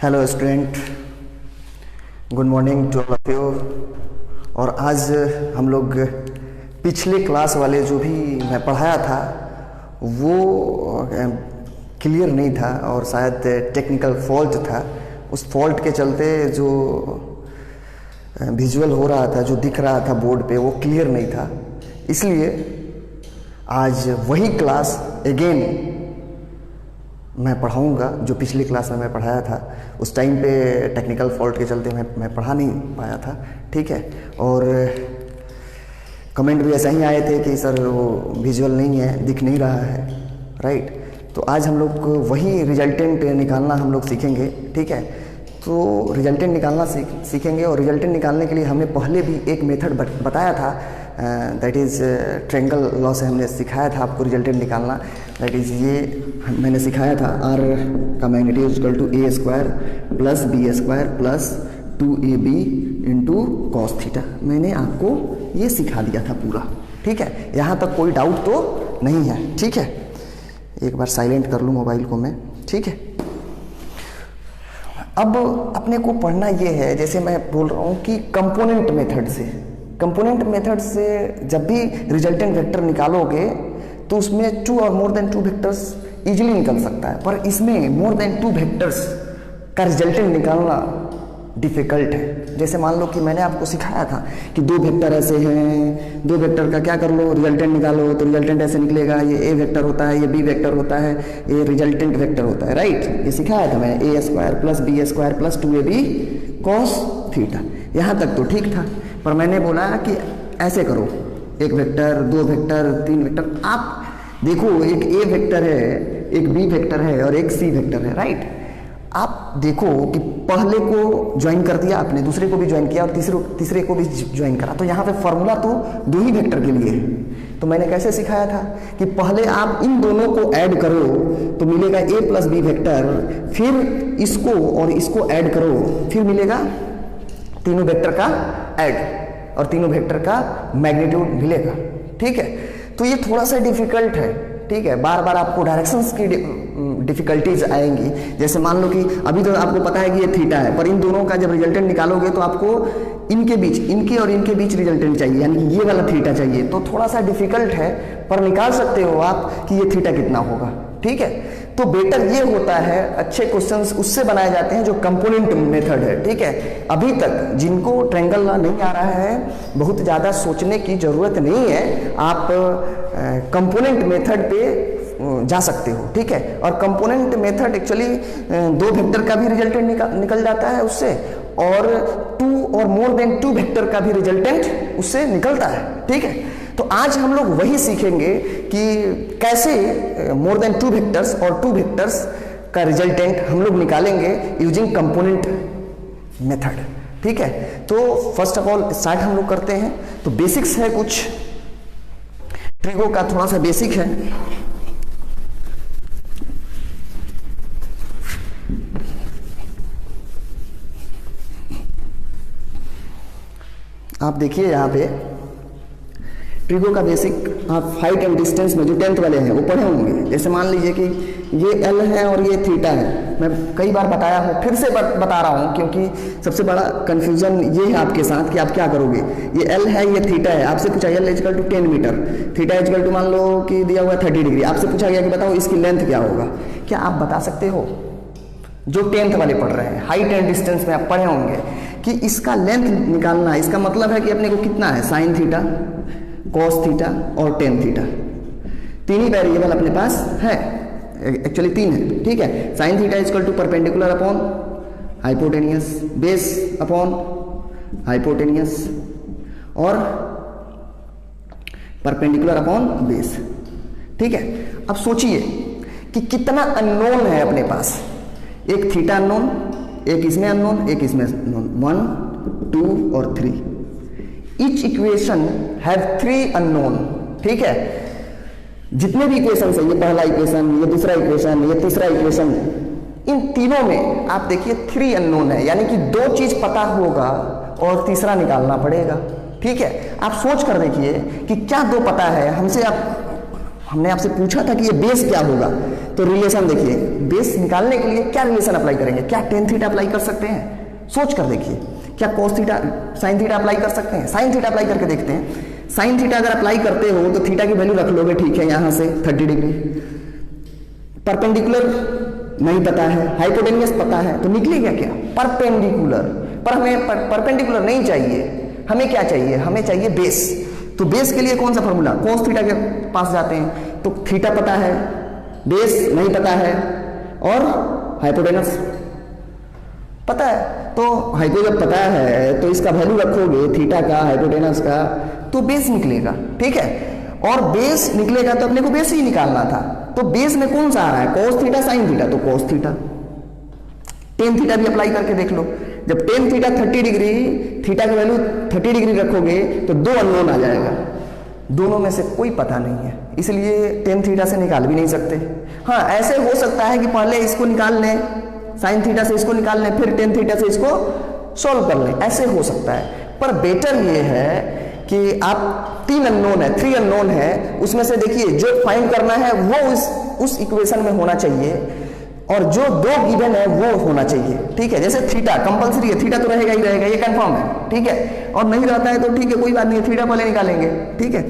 Hello student, good morning to all of you. और आज हम लोग पिछले क्लास वाले जो भी मैं पढ़ाया था वो क्लियर नहीं था और शायद टेक्निकल फॉल्ट था। उस फॉल्ट के चलते जो विजुअल हो रहा था, जो दिख रहा था बोर्ड पे, वो क्लियर नहीं था। इसलिए आज वही क्लास अगेन मैं पढ़ाऊँगा जो पिछली क्लास में मैं पढ़ाया था। उस टाइम पे टेक्निकल फॉल्ट के चलते मैं पढ़ा नहीं पाया था, ठीक है। और कमेंट भी ऐसा ही आए थे कि सर वो विजुअल नहीं है, दिख नहीं रहा है, राइट। तो आज हम लोग वही रिजल्टेंट निकालना हम लोग सीखेंगे, ठीक है। तो रिजल्टेंट निकालना सीखेंगे और रिजल्टेंट निकालने के लिए हमने पहले भी एक मेथड बताया था, दैट इज़ ट्रायंगल लॉ से हमने सिखाया था आपको रिजल्टेंट निकालना। दैट इज़ ये मैंने सिखाया था, आर का magnitude equal to A square plus B square plus 2ab into cos theta. मैंने आपको ये सिखा दिया था पूरा, ठीक है। यहाँ तक कोई डाउट तो नहीं है, ठीक है। एक बार साइलेंट कर लूँ मोबाइल को मैं, ठीक है। अब अपने को पढ़ना ये है, जैसे मैं बोल रहा हूँ कि कंपोनेंट मेथड से जब भी रिजल्टेंट वेक्टर निकालोगे तो उसमें 2 और मोर देन 2 वेक्टर्स इजीली निकल सकता है, पर इसमें मोर देन 2 वेक्टर्स का रिजल्टेंट निकालना डिफ़िकल्ट है। जैसे मान लो कि मैंने आपको सिखाया था कि 2 वेक्टर ऐसे हैं, 2 वेक्टर का क्या कर लो, रिजल्टेंट निकालो। तो रिजल्टेंट ऐसे निकलेगा, ये ए वेक्टर होता है, ये बी वेक्टर होता है, ये रिजल्टेंट वेक्टर होता है, राइट। ये सिखाया था मैंने, A square plus B square plus 2ab cos theta. यहाँ तक तो ठीक था, पर मैंने बोला कि ऐसे करो, 1 वेक्टर, 2 वेक्टर, 3 वेक्टर। आप देखो, एक ए वेक्टर है, एक बी वेक्टर है और एक सी वेक्टर है, राइट। आप देखो कि पहले को ज्वाइन कर दिया आपने, दूसरे को भी ज्वाइन किया और तीसरे को भी ज्वाइन करा, तो यहाँ पे फॉर्मूला तो 2 ही वेक्टर के लिए है। तो मैंने कैसे सिखाया था कि पहले आप इन दोनों को ऐड करो तो मिलेगा a प्लस बी वेक्टर, फिर इसको और इसको ऐड करो, फिर मिलेगा तीनों वेक्टर का ऐड और तीनों वेक्टर का मैग्नीट्यूड मिलेगा, ठीक है। तो ये थोड़ा सा डिफिकल्ट है, ठीक है। बार बार आपको डायरेक्शंस की डिफिकल्टीज आएंगी। जैसे मान लो कि अभी तो आपको पता है कि ये थीटा है, पर इन दोनों का जब रिजल्टेंट निकालोगे तो आपको इनके बीच, इनके और इनके बीच रिजल्टेंट चाहिए, यानी कि ये वाला थीटा चाहिए। तो थोड़ा सा डिफिकल्ट है, पर निकाल सकते हो आप कि ये थीटा कितना होगा, ठीक है। तो बेटर ये होता है, अच्छे क्वेश्चंस उससे बनाए जाते हैं जो कंपोनेंट मेथड है, ठीक है। अभी तक जिनको ट्रायंगल लॉ नहीं आ रहा है, बहुत ज़्यादा सोचने की ज़रूरत नहीं है, आप कंपोनेंट मेथड पे जा सकते हो, ठीक है। और कंपोनेंट मेथड एक्चुअली 2 वेक्टर का भी रिजल्टेंट निकल जाता है उससे, और 2 और मोर देन 2 वेक्टर का भी रिजल्टेंट उससे निकलता है, ठीक है। तो आज हम लोग वही सीखेंगे कि कैसे मोर देन 2 वेक्टर्स और 2 वेक्टर्स का रिजल्टेंट हम लोग निकालेंगे यूजिंग कंपोनेंट मेथड, ठीक है। तो फर्स्ट ऑफ ऑल स्टार्ट हम लोग करते हैं। तो बेसिक्स है, कुछ ट्रिगो का थोड़ा सा बेसिक है। आप देखिए यहाँ पे ट्रिगो का बेसिक आप हाइट एंड डिस्टेंस में जो 10th वाले हैं वो पढ़े होंगे। जैसे मान लीजिए कि ये L है और ये थीटा है। मैं कई बार बताया हूँ, फिर से बता रहा हूँ, क्योंकि सबसे बड़ा कन्फ्यूजन ये है आपके साथ कि आप क्या करोगे। ये L है, ये थीटा है, आपसे पूछा L equal to 10 metre, theta equal to मान लो कि दिया हुआ 30 डिग्री। आपसे पूछा गया कि बताओ इसकी लेंथ क्या होगा। क्या आप बता सकते हो? जो 10th वाले पढ़ रहे हैं, हाइट एंड डिस्टेंस में आप पढ़े होंगे कि इसका लेंथ निकालना है। इसका मतलब है कि अपने को कितना है, साइन थीटा, कॉस थीटा और टेन थीटा। 3 ही वेरिएबल अपने पास है, एक्चुअली 3 है, ठीक है। Sine theta equal to perpendicular upon hypotenuse, base upon hypotenuse और परपेंडिकुलर अपॉन बेस, ठीक है। अब सोचिए कि कितना अननोन है अपने पास। एक थीटा अननोन, एक इसमें अननोन, एक इसमें अननोन, 1, 2 और 3। ईच इक्वेशन हैव 3 अननोन, ठीक है। जितने भी इक्वेशन है, ये पहला इक्वेशन, ये दूसरा इक्वेशन, ये तीसरा इक्वेशन, इन तीनों में आप देखिए 3 अननोन है, यानी कि 2 चीज पता होगा और तीसरा निकालना पड़ेगा, ठीक है। आप सोच कर देखिए कि क्या 2 पता है हमसे। आप हमने आपसे पूछा था कि ये बेस क्या होगा, तो रिलेशन देखिए, बेस निकालने के लिए क्या रिलेशन अप्लाई करेंगे? क्या टेन थीटा अप्लाई कर सकते हैं? सोच कर देखिए, क्या cos theta sine theta apply कर सकते हैं? साइन थीटा अप्लाई करके देखते हैं। साइन थीटा अगर अप्लाई करते हो तो थीटा की वैल्यू रख लोगे, ठीक है, यहां से 30 डिग्री। परपेंडिकुलर नहीं पता है, हाइपोटेनियस पता है, तो निकलेगा क्या? परपेंडिकुलर। पर हमें परपेंडिकुलर नहीं चाहिए, हमें क्या चाहिए? हमें चाहिए बेस। तो बेस के लिए कौन सा फॉर्मूला? कॉस थीटा के पास जाते हैं, तो थीटा पता है, बेस नहीं पता है, और हाइपोटेनस पता है। तो हाइपो जब पता है तो इसका वैल्यू रखोगे थीटा का, हाइपोटेनस का, तो बेस निकलेगा, ठीक है। और बेस निकलेगा तो अपने को बेस ही निकालना था। तो बेस में कौन सा आ रहा है? कॉस थीटा, साइन थीटा, तो कॉस थीटा। टेन थीटा भी अप्लाई करके देख लो। जब टेन थीटा 30 डिग्री, थीटा का वैल्यू 30 डिग्री रखोगे तो दो अननोन आ जाएगा, दोनों में से कोई पता नहीं है, इसलिए टेन थीटा से निकाल भी नहीं सकते। हाँ, ऐसे हो सकता है कि पहले इसको निकाल लें, साइन थीटा से इसको निकाल लें, फिर टेन थीटा से इसको सॉल्व कर लें, ऐसे हो सकता है। पर बेटर ये है कि आप 3 अननोन है, 3 अननोन है, उसमें से देखिए जो फाइंड करना है वो उस इक्वेशन में होना चाहिए, और जो 2 गिवन है वो होना चाहिए, ठीक है। जैसे थीटा कंपलसरी है, थीटा तो रहेगा ही रहेगा, ये कंफर्म है, ठीक है। और नहीं रहता है तो ठीक है, कोई बात नहीं, थीटा पहले निकालेंगे, ठीक है।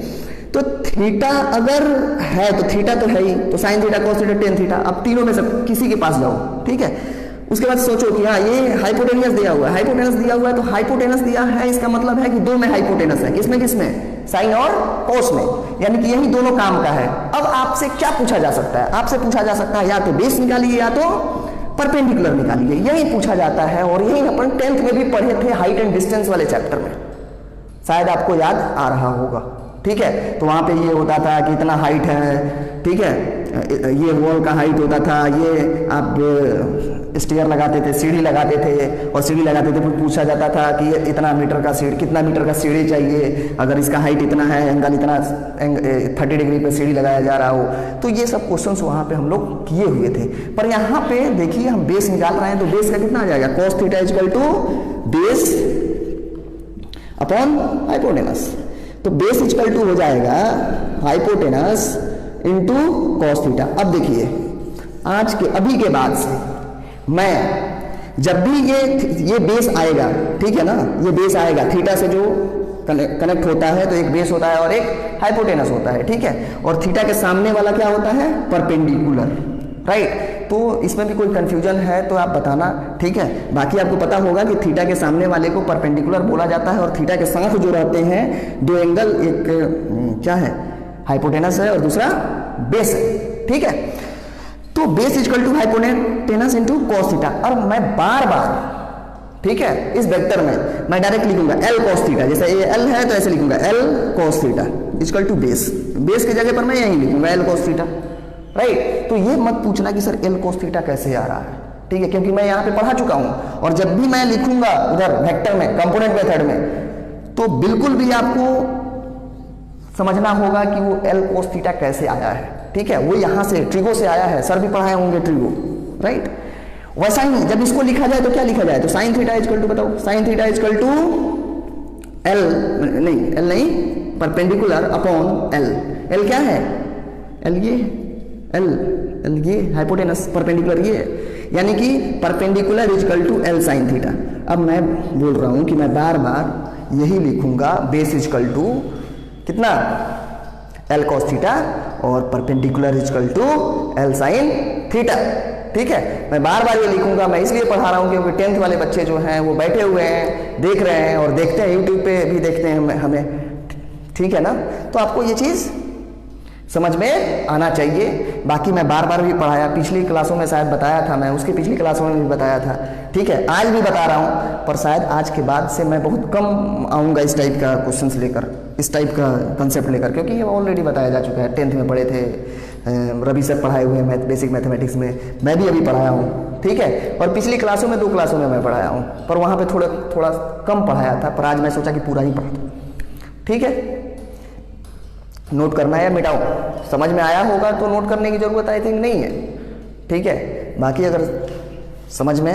तो थीटा अगर है तो थीटा तो है ही, तो sine theta, cos theta, tan theta, अब तीनों में से किसी के पास जाओ, ठीक है। उसके बाद सोचो कि हाँ, ये हाइपोटेनस दिया हुआ है, हाइपोटेनस दिया हुआ है, तो हाइपोटेनस दिया है, इसका मतलब है कि 2 में हाइपोटेनस है, किसमें किसमें? साइन और कॉस में, यानी कि यही दोनों काम का है। अब आपसे क्या पूछा जा सकता है? आपसे पूछा जा सकता है या तो बेस निकालिए या तो परपेंडिकुलर निकालिए, यही पूछा जाता है। और यही अपन 10th में भी पढ़े थे हाइट एंड डिस्टेंस वाले चैप्टर में, शायद आपको याद आ रहा होगा, ठीक है। तो वहां पे ये होता था कि इतना हाइट है, ठीक है, ये वॉल का हाइट होता था, ये आप स्टेयर लगाते थे, सीढ़ी लगाते थे, और सीढ़ी लगाते थे, पूछा जाता था कि ये इतना मीटर का सीढ़ी, कितना मीटर का सीढ़ी चाहिए, अगर इसका हाइट इतना है, एंगल इतना, 30 डिग्री पे सीढ़ी लगाया जा रहा हो। तो ये सब क्वेश्चंस वहां पे हम लोग किए हुए थे। पर यहाँ पे देखिए हम बेस निकाल रहे हैं, तो बेस का कितना आ जाएगा? Cos theta equal to base upon hypotenuse. तो बेस इक्वल टू हो जाएगा हाइपोटेनस इंटू कॉस थीटा। अब देखिए, आज के अभी के बाद से मैं जब भी ये बेस आएगा, ठीक है ना, ये बेस आएगा, थीटा से जो कनेक्ट होता है, तो एक बेस होता है और एक हाइपोटेनस होता है, ठीक है। और थीटा के सामने वाला क्या होता है? Perpendicular, right. तो इसमें भी कोई कंफ्यूजन है तो आप बताना, ठीक है। बाकी आपको पता होगा कि थीटा के सामने वाले को परपेंडिकुलर बोला जाता है, और थीटा के साथ जो रहते हैं 2 एंगल, एक क्या है? हाइपोटेनस है, और दूसरा बेस है, ठीक है। तो base equal to hypotenuse into cos theta. और मैं बार बार, ठीक है, इस वेक्टर में मैं डायरेक्ट लिखूंगा एल कॉस थीटा, जैसे ये एल है तो ऐसे लिखूंगा L cos theta equal to base. Base की जगह पर मैं यही लिखूंगा एल कॉस थीटा, राइट। तो ये मत पूछना कि सर एल कॉस थीटा कैसे आ रहा है, ठीक है, क्योंकि मैं यहाँ पे पढ़ा चुका हूं। और जब भी मैं लिखूंगा उधर वेक्टर में, कंपोनेंट मेथड में, तो बिल्कुल भी आपको समझना होगा कि वो एल कोस थीटा कैसे आया है, ठीक है। वो यहां से ट्रिगो से आया है, सर भी पढ़ाए होंगे ट्रिगो, राइट। वैसा ही जब इसको लिखा जाए तो क्या लिखा जाए? तो साइन थीटा इक्वल टू, बताओ, sine theta equal to L नहीं, परपेंडिकुलर अपॉन एल। एल क्या है? एल ये, एल ये हाइपोटेनस, परपेंडिकुलर ये, यानी कि perpendicular equal to L sine theta. अब मैं बोल रहा हूं कि मैं बार बार यही लिखूंगा, बेस इक्वल टू कितना? एल कॉस थीटा, और perpendicular equal to L sine theta, ठीक है। मैं बार बार ये लिखूंगा, मैं इसलिए पढ़ा रहा हूं क्योंकि 10th वाले बच्चे जो हैं वो बैठे हुए हैं, देख रहे हैं, और देखते हैं यूट्यूब पे भी देखते हैं हमें, ठीक है ना। तो आपको ये चीज समझ में आना चाहिए। बाकी मैं बार बार भी पढ़ाया, पिछली क्लासों में शायद बताया था, मैं उसकी पिछली क्लासों में भी बताया था, ठीक है, आज भी बता रहा हूं। पर शायद आज के बाद से मैं बहुत कम आऊँगा इस टाइप का क्वेश्चंस लेकर, इस टाइप का कंसेप्ट लेकर, क्योंकि ये ऑलरेडी बताया जा चुका है। 10th में पढ़े थे, रवि सर पढ़ाए हुए हैं बेसिक मैथमेटिक्स में, मैं भी अभी पढ़ाया हूँ, ठीक है। और पिछली क्लासों में 2 क्लासों में मैं पढ़ाया हूँ, पर वहाँ पे थोड़ा कम पढ़ाया था, पर आज मैं सोचा कि पूरा ही पढ़ा दूँ, ठीक है। नोट करना है या मिटाओ? समझ में आया होगा तो नोट करने की जरूरत आई थिंक नहीं है, ठीक है। बाकी अगर समझ में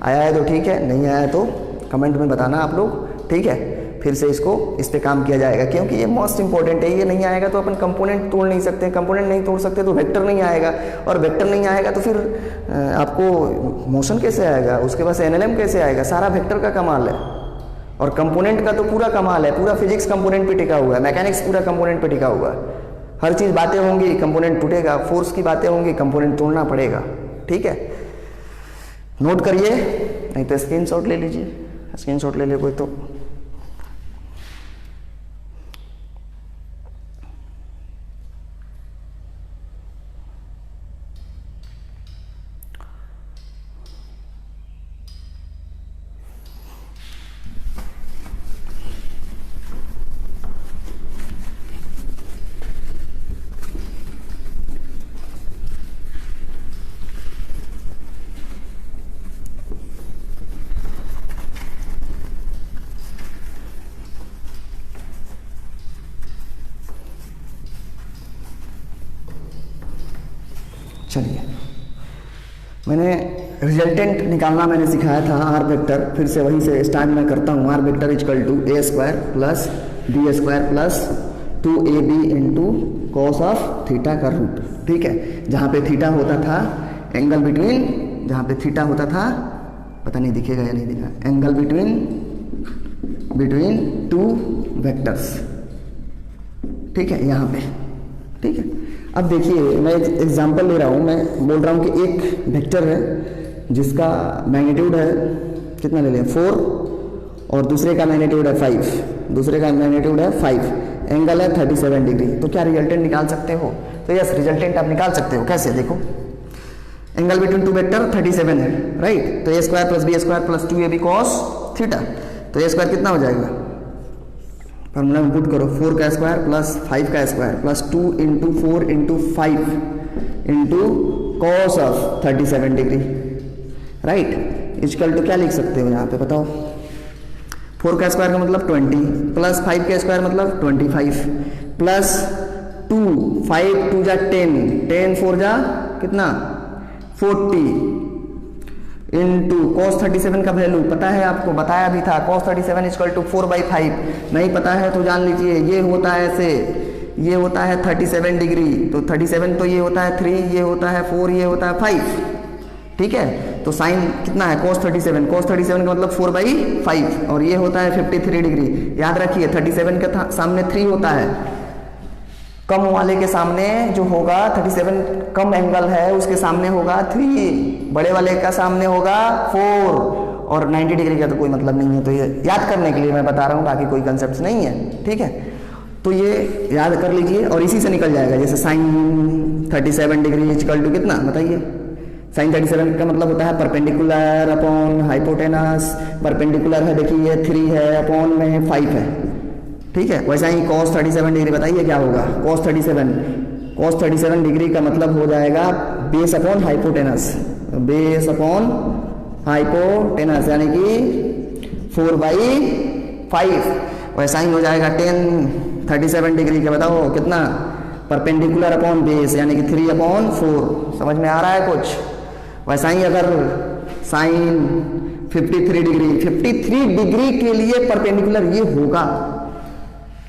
आया है तो ठीक है, नहीं आया है तो कमेंट में बताना आप लोग, ठीक है। फिर से इसको इस पे काम किया जाएगा, क्योंकि ये मोस्ट इंपॉर्टेंट है। ये नहीं आएगा तो अपन कंपोनेंट तोड़ नहीं सकते, कंपोनेंट नहीं तोड़ सकते तो वेक्टर नहीं आएगा, और वेक्टर नहीं आएगा तो फिर आपको मोशन कैसे आएगा, उसके पास एनएलएम कैसे आएगा। सारा वेक्टर का कमाल है, और कंपोनेंट का तो पूरा कमाल है। पूरा फिजिक्स कंपोनेंट पे टिका हुआ है, मैकेनिक्स पूरा कंपोनेंट पे टिका हुआ है। हर चीज़ बातें होंगी, कंपोनेंट टूटेगा, फोर्स की बातें होंगी, कंपोनेंट तोड़ना पड़ेगा। ठीक है, नोट करिए, नहीं तो स्क्रीनशॉट ले लीजिए, स्क्रीनशॉट ले ले कोई तो। चलिए, मैंने रिजल्टेंट निकालना मैंने सिखाया था आर वेक्टर, फिर से वहीं से स्टार्ट मैं करता हूँ। R vector equal to A square plus B square plus 2ab into cos of theta का रूट। ठीक है, जहाँ पे थीटा होता था एंगल बिटवीन, जहाँ पे थीटा होता था, पता नहीं दिखेगा या नहीं दिखा, एंगल बिटवीन टू वेक्टर्स। ठीक है, यहाँ पे। ठीक है, अब देखिए मैं एक एग्जांपल ले रहा हूँ। मैं बोल रहा हूँ कि एक वेक्टर है जिसका मैग्नीट्यूड है, कितना ले लें, 4, और दूसरे का मैग्नीट्यूड है 5, दूसरे का मैग्नीट्यूड है 5, एंगल है 37 डिग्री। तो क्या रिजल्टेंट निकाल सकते हो? तो यस, रिजल्टेंट आप निकाल सकते हो। कैसे? देखो, एंगल बिटवीन टू वेक्टर 37 है, राइट। तो A square plus B square plus 2ab cos theta. तो ए स्क्वायर कितना हो जाएगा, फॉर्मूला में पुट करो, 4 का स्क्वायर प्लस 5 का square plus 2 into 4 into 5 into cos of 37 degree, right. Equal to क्या लिख सकते हो यहाँ पे बताओ? 4 का स्क्वायर का मतलब 20 प्लस 5 का स्क्वायर मतलब 25 प्लस 2, 5 2 जा 10, 10 4 जा कितना 40 इंटू कॉस 37 का वैल्यू पता है आपको, बताया भी था। Cos 37 equal to 4/5। नहीं पता है तो जान लीजिए, ये होता है ऐसे, ये होता है 37 डिग्री। तो 37 तो ये होता है 3, ये होता है 4, ये होता है 5। ठीक है, तो साइन कितना है cos 37, cos 37 का मतलब 4/5, और ये होता है 53 डिग्री। याद रखिए 37 के सामने 3 होता है, कम वाले के सामने जो होगा 37 कम एंगल है उसके सामने होगा 3, बड़े वाले का सामने होगा 4, और 90 डिग्री का तो कोई मतलब नहीं है। तो ये याद करने के लिए मैं बता रहा हूँ, बाकी कोई कंसेप्ट नहीं है। ठीक है, तो ये याद कर लीजिए, और इसी से निकल जाएगा। जैसे साइन 37 डिग्री इक्वल टू कितना बताइए? साइन 37 का मतलब होता है परपेंडिकुलर अपॉन हाइपोटेनस। परपेंडिकुलर है देखिए ये 3 है, अपॉन में 5 है। ठीक है, वैसा ही cos 37 डिग्री बताइए क्या होगा? cos 37 डिग्री का मतलब हो जाएगा base upon hypotenuse, base upon hypotenuse यानी कि 4/5। वैसा ही हो जाएगा tan 37 डिग्री का बताओ कितना? परपेंडिकुलर अपॉन बेस यानी कि 3/4। समझ में आ रहा है कुछ? वैसा ही अगर साइन 53 डिग्री के लिए परपेंडिकुलर ये होगा।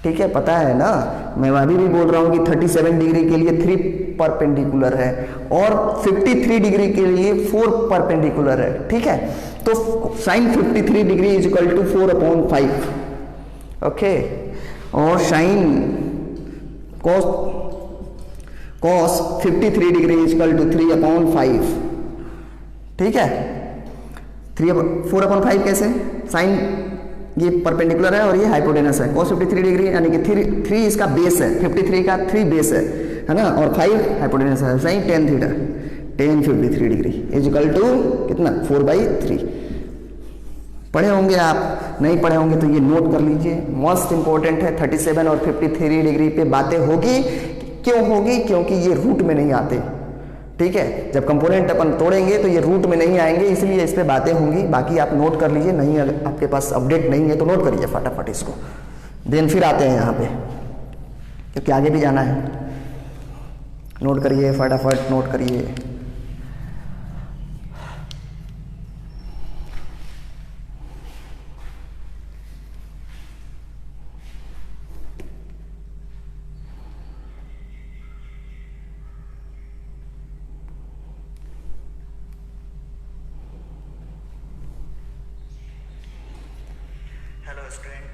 ठीक है, पता है ना, मैं अभी भी बोल रहा हूँ कि 37 डिग्री के लिए 3 परपेंडिकुलर है और 53 डिग्री के लिए 4 परपेंडिकुलर है। ठीक है, तो sine 53 degree is equal to 4/5। Okay, और sine cos 53 degree is equal to 3/5। ठीक है, 4/5 कैसे? साइन ये परपेंडिकुलर है और ये हाइपोटेनस है। cos 53 डिग्री यानी कि 3 इसका बेस है, 53 का 3 बेस है ना, और 5 हाइपोटेनस है। सही, tan theta tan 53 degree is equal to कितना? 4/3। पढ़े होंगे आप, नहीं पढ़े होंगे तो ये नोट कर लीजिए, मोस्ट इंपॉर्टेंट है। 37 और 53 डिग्री पे बातें होगी। क्यों होगी? क्योंकि ये रूट में नहीं आते। ठीक है, जब कंपोनेंट अपन तोड़ेंगे तो ये रूट में नहीं आएंगे, इसलिए इस पे बातें होंगी। बाकी आप नोट कर लीजिए, नहीं अगर आपके पास अपडेट नहीं है तो नोट करिए फटाफट इसको, देन फिर आते हैं यहाँ पे, क्योंकि आगे भी जाना है। नोट करिए फटाफट, नोट करिए। स्टूडेंट।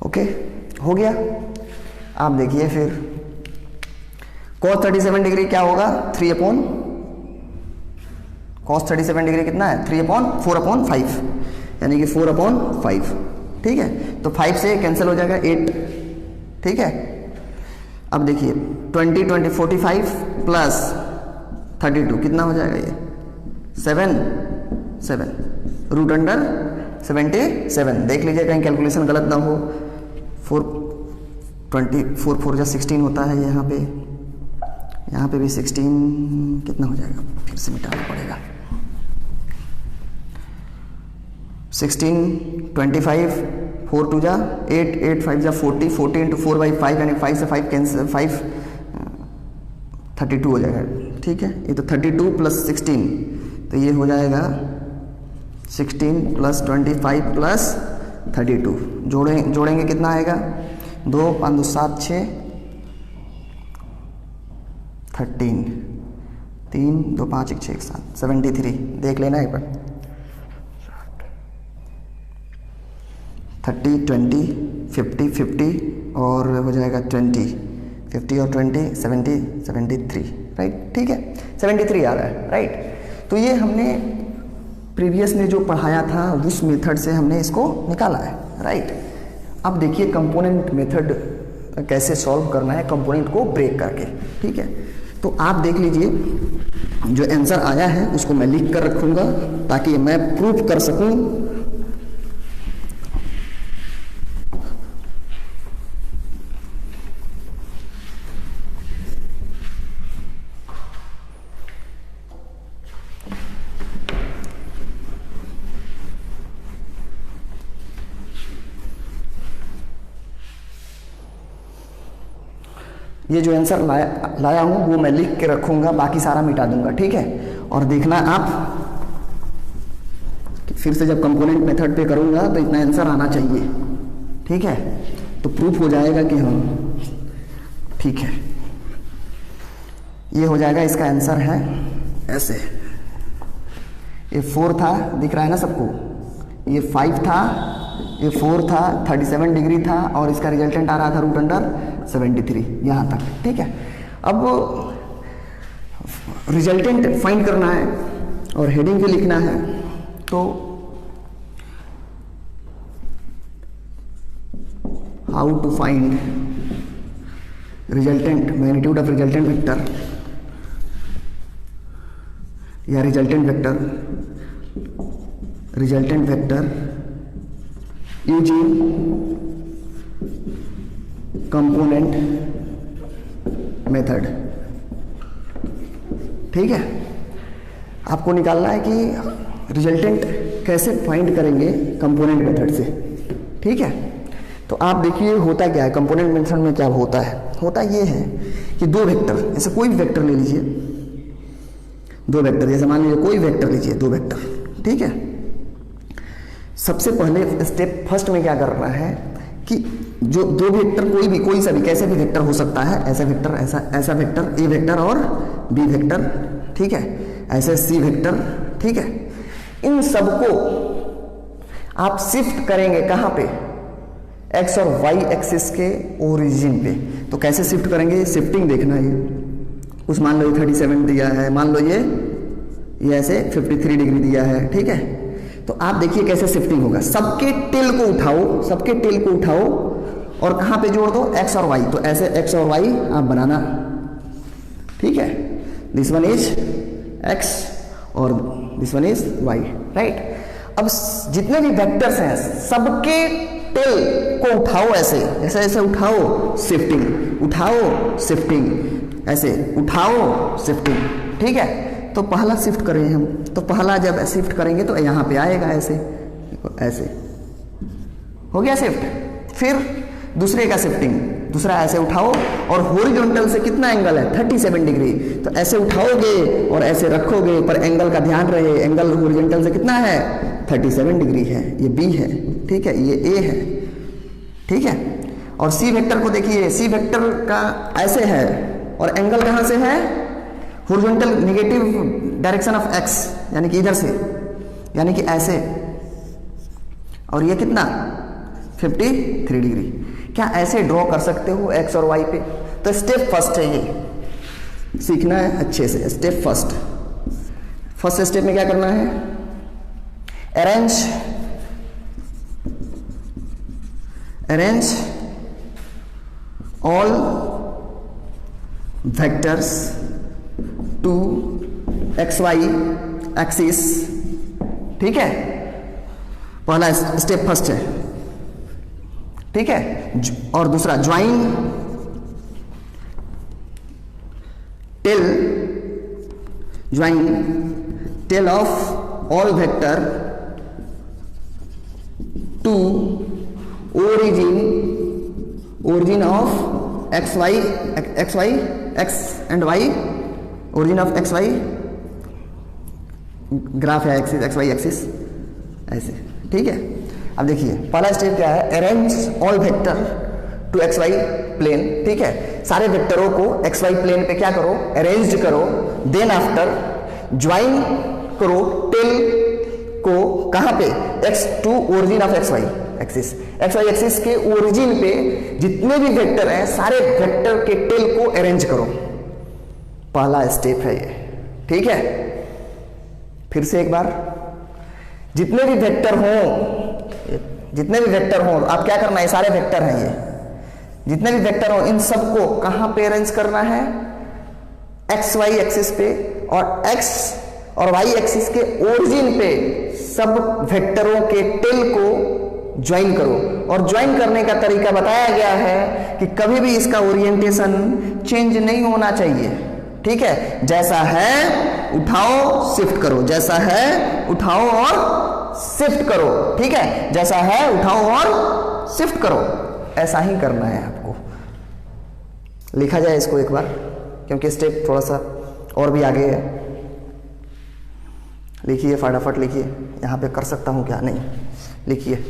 ओके, हो गया। आप देखिए फिर cos 37 डिग्री क्या होगा, 3 अपॉन cos 37 डिग्री कितना है, 4/5, यानी कि 4/5। ठीक है, तो 5 से कैंसिल हो जाएगा 8। ठीक है, अब देखिए 20 20 45 प्लस 32 कितना हो जाएगा, ये 7 रूट अंडर 77। देख लीजिए कहीं कैलकुलेशन गलत ना हो। 4 4 जा 16 होता है, यहाँ पे भी 16 कितना हो जाएगा, फिर से मिटाना पड़ेगा। 16 25 4 2 जा 8 8 5 जा 40 40 इंटू 4/5 यानी 5 से 5 कैंसिल, 5 32 हो जाएगा। ठीक है, ये तो 32 प्लस 16 तो ये हो जाएगा 16 प्लस 25 प्लस 32। जोड़ेंगे कितना आएगा, 2 5 2 7 6 13 3 2 5 1 6 7 73। देख लेना एक बार, 30 20 50 50 और हो जाएगा 20 50 और 20 70 73। राइट, ठीक है, 73 आ रहा है। राइट, तो ये हमने प्रीवियस में जो पढ़ाया था उस मेथड से हमने इसको निकाला है। राइट, अब देखिए कंपोनेंट मेथड कैसे सॉल्व करना है, कंपोनेंट को ब्रेक करके। ठीक है, तो आप देख लीजिए जो आंसर आया है उसको मैं लिख कर रखूंगा ताकि मैं प्रूफ कर सकूं। ये जो आंसर लाया हूं वो मैं लिख के रखूंगा, बाकी सारा मिटा दूंगा। ठीक है, और देखना आप फिर से जब कंपोनेंट मेथड पे करूंगा तो इतना आंसर आना चाहिए। ठीक है, तो प्रूफ हो जाएगा कि हम ठीक है। ये हो जाएगा, इसका आंसर है ऐसे। ये 4 था, दिख रहा है ना सबको, ये 5 था, ये 4 था, 37 डिग्री था और इसका रिजल्टेंट आ रहा था रूट अंडर 73 यहाँ तक। ठीक है, अब रिजल्टेंट फाइंड करना है और हेडिंग भी लिखना है। तो how to find resultant magnitude of resultant vector या resultant vector using component method. ठीक है, आपको निकालना है कि रिजल्टेंट कैसे फाइंड करेंगे कंपोनेंट मेथड से। ठीक है, तो आप देखिए होता क्या है कंपोनेंट मेथड में, क्या होता है, होता ये है कि दो वेक्टर, ऐसे कोई भी वेक्टर ले लीजिए, दो वेक्टर, जैसे मान लीजिए कोई वेक्टर लीजिए, दो वेक्टर। ठीक है, सबसे पहले स्टेप फर्स्ट में क्या करना है कि जो दो वेक्टर कोई सा भी कैसे भी वेक्टर हो सकता है, ऐसा वेक्टर, ऐसा वेक्टर ए वेक्टर और बी वेक्टर, ठीक है, ऐसे सी वेक्टर, ठीक है, इन सबको आप शिफ्ट करेंगे कहां पे, एक्स और वाई एक्सिस के ओरिजिन पे। तो कैसे शिफ्ट करेंगे, शिफ्टिंग देखना है। कुछ मान लो ये 37 दिया है, मान लो ये ऐसे 53 डिग्री दिया है, ठीक है। तो आप देखिए कैसे शिफ्टिंग होगा। सबके टेल को उठाओ और कहां पे जोड़ दो, एक्स और वाई। तो ऐसे एक्स और वाई आप बनाना, ठीक है। दिस वन इज एक्स और this one is Y, right. अब जितने भी वेक्टर्स हैं सबके टेल को उठाओ, ऐसे उठाओ, शिफ्टिंग, ऐसे उठाओ, शिफ्टिंग, ठीक है। तो पहला शिफ्ट करें हम, तो पहला जब शिफ्ट करेंगे तो यहां पे आएगा, ऐसे हो गया शिफ्ट। फिर दूसरे का शिफ्टिंग, दूसरा ऐसे उठाओ और हॉरिजॉन्टल से कितना एंगल है, 37 डिग्री। तो ऐसे उठाओगे और ऐसे रखोगे, पर एंगल का ध्यान रहे, एंगल हॉरिजॉन्टल से कितना है, 37 डिग्री है। ये बी है, ठीक है, ये ए है, ठीक है। और सी वेक्टर को देखिए, सी वेक्टर का ऐसे है और एंगल कहां से है, horizontal negative direction of x, यानी कि इधर से, यानी कि ऐसे, और ये कितना 53 डिग्री। क्या ऐसे ड्रॉ कर सकते हो एक्स और वाई पे? तो स्टेप फर्स्ट है, ये सीखना है अच्छे से। स्टेप फर्स्ट स्टेप में क्या करना है, arrange all vectors to X Y axis, ठीक है। पहला स्टेप फर्स्ट है, ठीक है। और दूसरा join tail of all vector to origin of x and y, origin of x y, graph है एक्सिस, एक्स वाई एक्सिस, ऐसे, ठीक है। अब देखिए पहला स्टेप क्या है, arrange all vector to X Y plane, ठीक है। सारे वेक्टरों को एक्स वाई प्लेन पे क्या करो, अरेंज करो। देन आफ्टर ज्वाइन करो टेल को कहां पे, X to origin of X Y axis, X Y axis के ओरिजिन पे जितने भी वेक्टर हैं सारे वेक्टर के टेल को अरेंज करो। पहला स्टेप है ये, ठीक है। फिर से एक बार, जितने भी वेक्टर हो आप क्या करना है, सारे वेक्टर हैं ये, जितने भी वेक्टर हो इन सबको कहां पे अरेंज करना है, एक्स वाई एक्सिस पे, और एक्स और वाई एक्सिस के ओरिजिन पे सब वेक्टरों के टेल को ज्वाइन करो। और ज्वाइन करने का तरीका बताया गया है कि कभी भी इसका ओरिएंटेशन चेंज नहीं होना चाहिए, ठीक है। जैसा है उठाओ शिफ्ट करो, जैसा है उठाओ और शिफ्ट करो, ठीक है। जैसा है उठाओ और शिफ्ट करो, ऐसा ही करना है आपको। लिखा जाए इसको एक बार, क्योंकि स्टेप थोड़ा सा और भी आगे है। लिखिए, फटाफट लिखिए। यहां पे कर सकता हूं क्या, नहीं, लिखिए।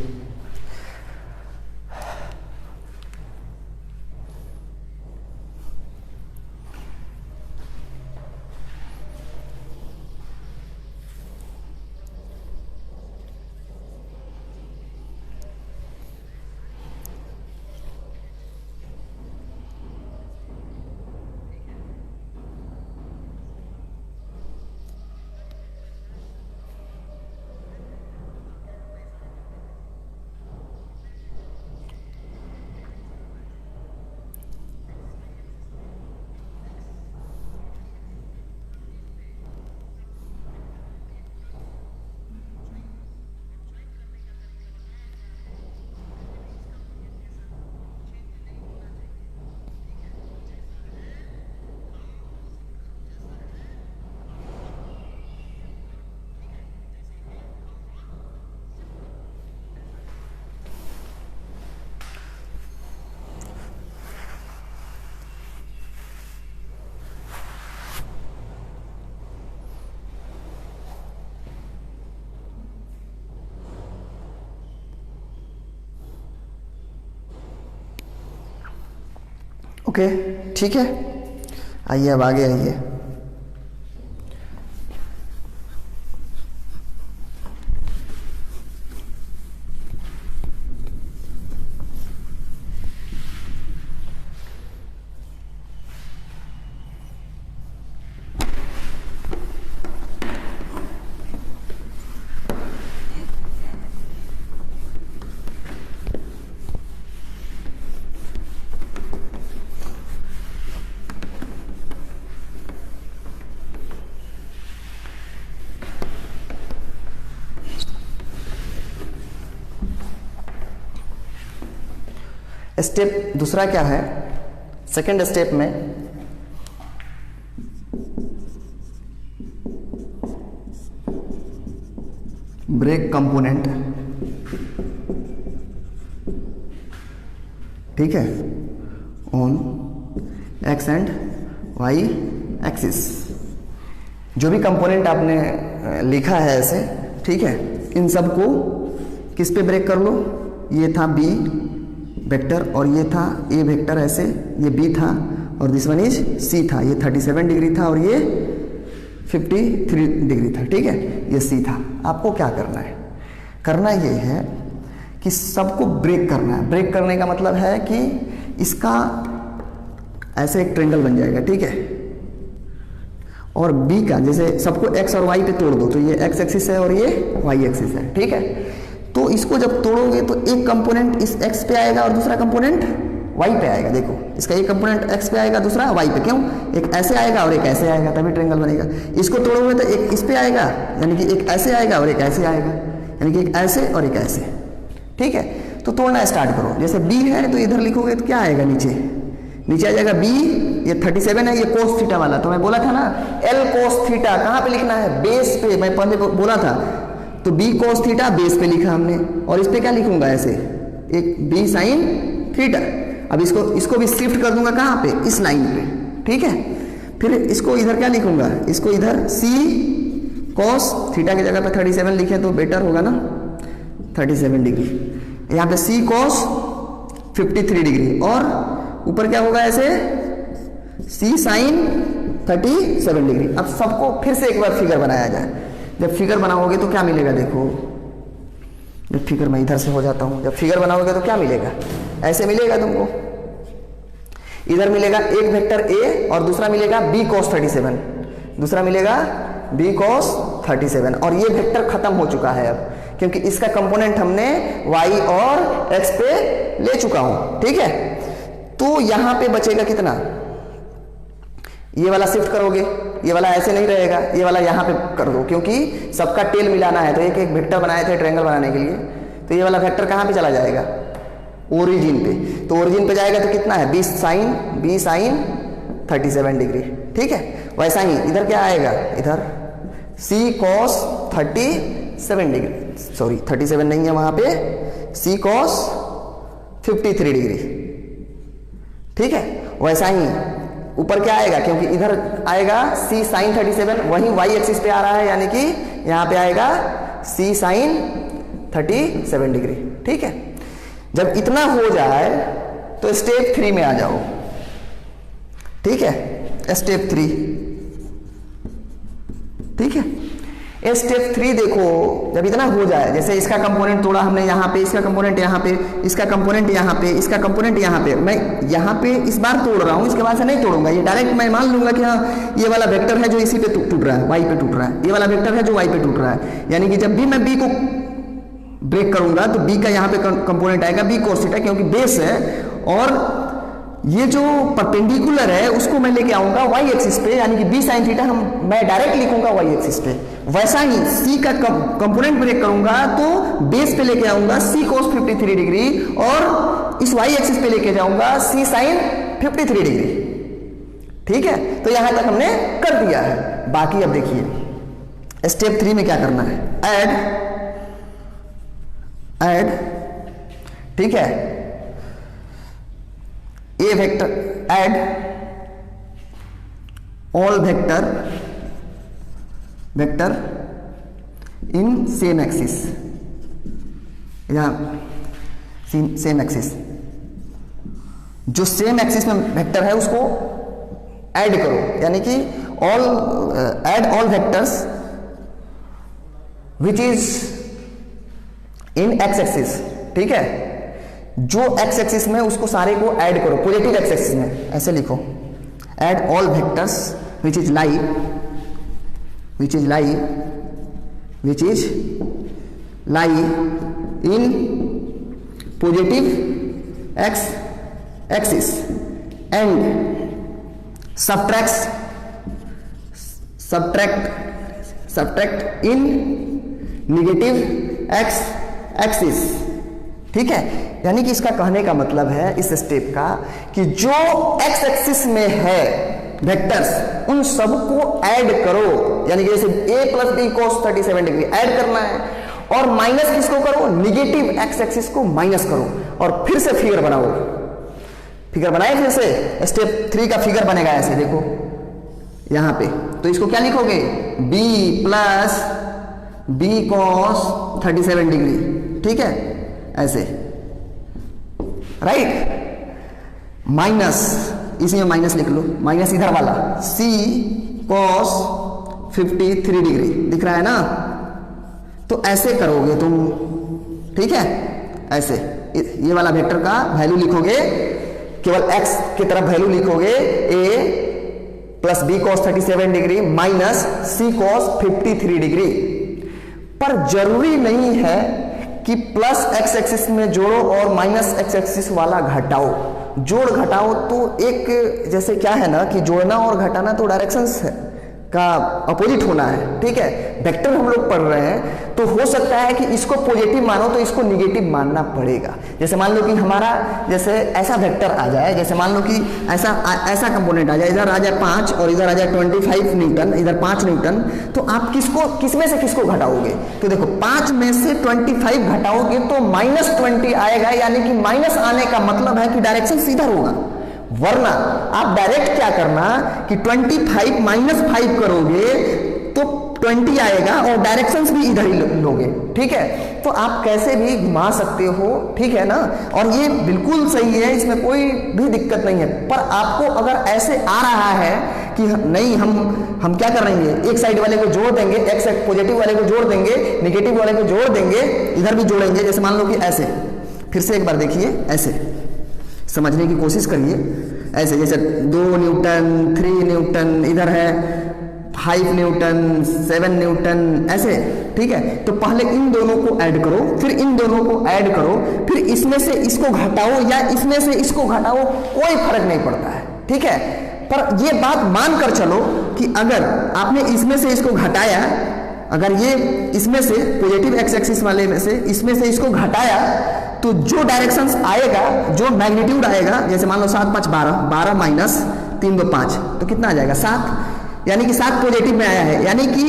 ओके, ठीक है, आइए अब आगे आइए। स्टेप दूसरा क्या है, सेकेंड स्टेप में ब्रेक कंपोनेंट, ठीक है, on X and Y axis. जो भी कंपोनेंट आपने लिखा है ऐसे, ठीक है, इन सबको किस पे ब्रेक कर लो। ये था बी वेक्टर और ये था ए वेक्टर, ऐसे ये बी था और दिस वन इज सी था। ये 37 डिग्री था और ये 53 डिग्री था, ठीक है, ये सी था। आपको क्या करना है, करना ये है कि सबको ब्रेक करना है। ब्रेक करने का मतलब है कि इसका ऐसे एक ट्रायंगल बन जाएगा, ठीक है, और बी का जैसे सबको एक्स और वाई पे तोड़ दो, तो ये एक्स एक्सिस है और ये वाई एक्सिस है, ठीक है। तो इसको जब तोड़ोगे तो एक कंपोनेंट इस एक्स पे आएगा और दूसरा कंपोनेंट वाई पे आएगा। देखो, इसका एक कंपोनेंट एक्स पे आएगा, दूसरा वाई पे। क्यों? एक ऐसे आएगा और एक ऐसे आएगा, तभी ट्रायंगल बनेगा। इसको तोड़ोगे तो एक इस पे आएगा, यानी कि एक ऐसे आएगा और एक ऐसे आएगा, यानी कि एक ऐसे और एक ऐसे, ठीक है। तो तोड़ना स्टार्ट करो। जैसे बी है तो इधर लिखोगे तो क्या आएगा, नीचे आ जाएगा बी, ये 37 है, ये कोस थीटा वाला। तो मैं बोला था ना एल कोस थीटा कहाँ पे लिखना है, बेस पे। मैं पहले बोला था, तो बी कोस थीटा बेस पे लिखा हमने, और इस पे क्या लिखूंगा, ऐसे एक बी साइन थीटा। अब इसको भी शिफ्ट कर दूंगा कहाँ पे, इस लाइन पे, ठीक है। फिर इसको इधर क्या लिखूंगा, इसको इधर सी कोस थीटा की जगह पे 37 लिखे तो बेटर होगा ना, 37 डिग्री। यहाँ पे सी कोस 53 डिग्री, और ऊपर क्या होगा, ऐसे सी साइन 37 डिग्री। अब सबको फिर से एक बार फिगर बनाया जाए। जब फिगर बनाओगे तो क्या मिलेगा, देखो, जब फिगर मैं इधर से हो जाता हूं, जब फिगर बनाओगे तो क्या मिलेगा, ऐसे मिलेगा तुमको। इधर मिलेगा एक वेक्टर ए और दूसरा मिलेगा बी cos 37, दूसरा मिलेगा बी cos 37, और ये वेक्टर खत्म हो चुका है अब, क्योंकि इसका कंपोनेंट हमने y और x पे ले चुका हूं, ठीक है। तो यहां पे बचेगा कितना, ये वाला शिफ्ट करोगे, ये वाला ऐसे नहीं रहेगा, ये वाला यहाँ पे कर दो, क्योंकि सबका टेल मिलाना है। तो एक एक वेक्टर बनाए थे ट्रायंगल बनाने के लिए, तो ये वाला वेक्टर कहाँ पे चला जाएगा, ओरिजिन पे। तो ओरिजिन पे जाएगा तो कितना है, बी साइन 37 डिग्री, ठीक है। वैसा ही इधर क्या आएगा, इधर सी कॉस 37 डिग्री, सॉरी 37 नहीं है वहां पे, सी कॉस 53 डिग्री, ठीक है। वैसा ही ऊपर क्या आएगा, क्योंकि इधर आएगा सी साइन 37, वही वाई एक्सिस पे आ रहा है, यानी कि यहां पे आएगा सी साइन 37 डिग्री, ठीक है। जब इतना हो जाए तो स्टेप 3 में आ जाओ, ठीक है, स्टेप 3, ठीक है। स्टेप 3 देखो, जब इतना हो जाए, जैसे इसका कंपोनेंट तोड़ा हमने यहाँ पे, इसका कंपोनेंट यहाँ पे, इसका कंपोनेंट यहाँ पे, इसका कंपोनेंट यहाँ पे, मैं यहाँ पे इस बार तोड़ रहा हूँ, इसके बाद से नहीं तोड़ूंगा। ये डायरेक्ट मैं मान लूंगा कि हाँ ये वाला वेक्टर है जो इसी पे टूट रहा है, वाई पे टूट रहा है, ये वाला वेक्टर है जो वाई पे टूट रहा है। यानी कि जब भी मैं बी को ब्रेक करूंगा तो बी का यहाँ पे कंपोनेंट आएगा बी कोस थीटा, क्योंकि बेस है, और ये जो परपेंडिकुलर है उसको मैं लेके आऊंगा वाई एक्सिस पे, यानी कि बी साइन थीटा मैं डायरेक्ट लिखूंगा वाई एक्सिस पे। वैसा ही सी का कंपोनेंट ब्रेक करूंगा तो बेस पे लेके आऊंगा सी कोस 53 डिग्री, और इस वाई एक्सिस पे लेके जाऊंगा सी साइन 53 डिग्री, ठीक है। तो यहां तक हमने कर दिया है। बाकी अब देखिए स्टेप 3 में क्या करना है, ऐड, ठीक है, A vector, add all vector in same axis, या सेम एक्सिस, जो सेम एक्सिस में वेक्टर है उसको ऐड करो, यानी कि add all vectors which is in X axis, ठीक है, जो एक्स एक्सिस में उसको सारे को ऐड करो, पॉजिटिव एक्स एक्सिस में, ऐसे लिखो, add all vectors which is lie in positive x axis and subtract in negative x axis, ठीक है। यानी कि इसका कहने का मतलब है इस स्टेप का कि जो एक्स एक्सिस में है वेक्टर्स उन सबको ऐड करो, यानी कि जैसे a plus B cos 37 degree add करना है, और माइनस किसको करो, निगेटिव एक्स एक्सिस को माइनस करो, और फिर से फिगर बनाओ। फिगर बनाए, फिर से स्टेप 3 का फिगर बनेगा ऐसे, देखो यहां पे, तो इसको क्या लिखोगे, b plus B cos 37 degree, ठीक है, ऐसे, राइट। माइनस, इसमें माइनस लिख लो, माइनस इधर वाला c cos 53 डिग्री दिख रहा है ना, तो ऐसे करोगे तुम, ठीक है, ऐसे ये वाला वेक्टर का वैल्यू लिखोगे, केवल x की तरफ वैल्यू लिखोगे a plus B cos 37 degree minus c cos 53 degree. पर जरूरी नहीं है कि प्लस एक्स एक्सिस में जोड़ो और माइनस एक्स एक्सिस वाला घटाओ, जोड़ घटाओ तो एक, जैसे क्या है ना कि जोड़ना और घटाना तो डायरेक्शंस का अपोजिट होना है, ठीक है। वेक्टर हम लोग पढ़ रहे हैं तो हो सकता है कि इसको पॉजिटिव मानो तो इसको निगेटिव मानना पड़ेगा। जैसे मान लो कि हमारा जैसे ऐसा वेक्टर आ जाए, जैसे मान लो कि ऐसा कंपोनेंट आ जाए, इधर आ जाए 5 और इधर आ जाए 25 न्यूटन, इधर 5 न्यूटन, तो आप किसमें से किसको घटाओगे, तो देखो 5 में से 25 घटाओगे तो -20 आएगा, यानी कि माइनस आने का मतलब है कि डायरेक्शन सीधा होगा। वरना आप डायरेक्ट क्या करना कि 25 माइनस 5 करोगे तो 20 आएगा और डायरेक्शंस भी इधर ही लोगे, ठीक है। तो आप कैसे भी घुमा सकते हो, ठीक है ना, और ये बिल्कुल सही है, इसमें कोई भी दिक्कत नहीं है। पर आपको अगर ऐसे आ रहा है कि नहीं, हम क्या करेंगे, एक साइड वाले को जोड़ देंगे, एक साइड पॉजिटिव वाले को जोड़ देंगे, नेगेटिव वाले को जोड़ देंगे, इधर भी जोड़ेंगे, जैसे मान लो कि ऐसे, फिर से एक बार देखिए, ऐसे समझने की कोशिश करिए, ऐसे जैसे 2 न्यूटन 3 न्यूटन, इधर है 5 न्यूटन 7 न्यूटन, ऐसे, ठीक है। तो पहले इन दोनों को ऐड करो, फिर इन दोनों को ऐड करो, फिर इसमें से इसको घटाओ या इसमें से इसको घटाओ, कोई फर्क नहीं पड़ता है, ठीक है। पर ये बात मान कर चलो कि अगर आपने इसमें से इसको घटाया, अगर ये इसमें से पॉजिटिव एक्स एक्सिस वाले में से इसमें से इसको घटाया, तो जो डायरेक्शंस आएगा, जो मैग्नीट्यूड आएगा, जैसे मान लो 7 5 12 माइनस 3 2 5, तो कितना आ जाएगा 7, यानी कि 7 पॉजिटिव में आया है, यानी कि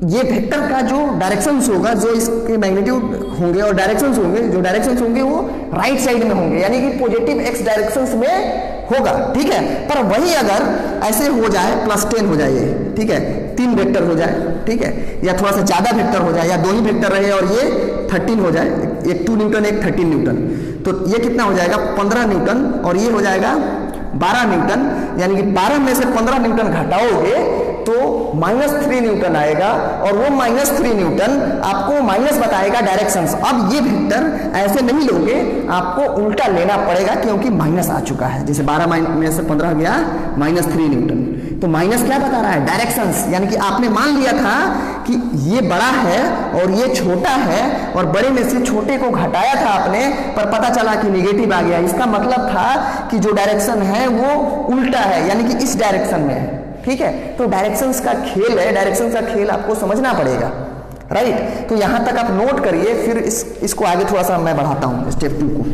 ये वेक्टर का जो डायरेक्शंस होगा, जो इसके मैग्नीट्यूड होंगे और डायरेक्शंस होंगे, जो डायरेक्शंस होंगे वो राइट साइड में होंगे, यानी कि पॉजिटिव एक्स डायरेक्शंस में होगा, ठीक है। पर वही अगर ऐसे हो जाए +10 हो जाए, ठीक है, 3 वेक्टर हो जाए, ठीक है, या थोड़ा सा ज्यादा वेक्टर हो जाए, या 2 ही वेक्टर रहे और ये 13 हो जाए, एक 2 न्यूटन एक 13 न्यूटन, तो ये कितना हो जाएगा 15 न्यूटन और ये हो जाएगा 12 न्यूटन, यानी कि 12 में से 15 न्यूटन घटाओगे तो -3 न्यूटन आएगा, और वो -3 न्यूटन आपको माइनस बताएगा डायरेक्शंस। अब ये वेक्टर ऐसे नहीं लोगे, आपको उल्टा लेना पड़ेगा क्योंकि माइनस आ चुका है, जैसे 12 में से 15 गया -3 न्यूटन, तो माइनस क्या बता रहा है, डायरेक्शंस, यानी कि आपने मान लिया था कि ये बड़ा है और ये छोटा है, और बड़े में से छोटे को घटाया था आपने, पर पता चला कि निगेटिव आ गया, इसका मतलब था कि जो डायरेक्शन है वो उल्टा है, यानी कि इस डायरेक्शन में है, ठीक है। तो डायरेक्शंस का खेल है, डायरेक्शंस का खेल आपको समझना पड़ेगा, राइट। तो यहां तक आप नोट करिए, फिर इसको आगे थोड़ा सा मैं बढ़ाता हूं स्टेप 2 को।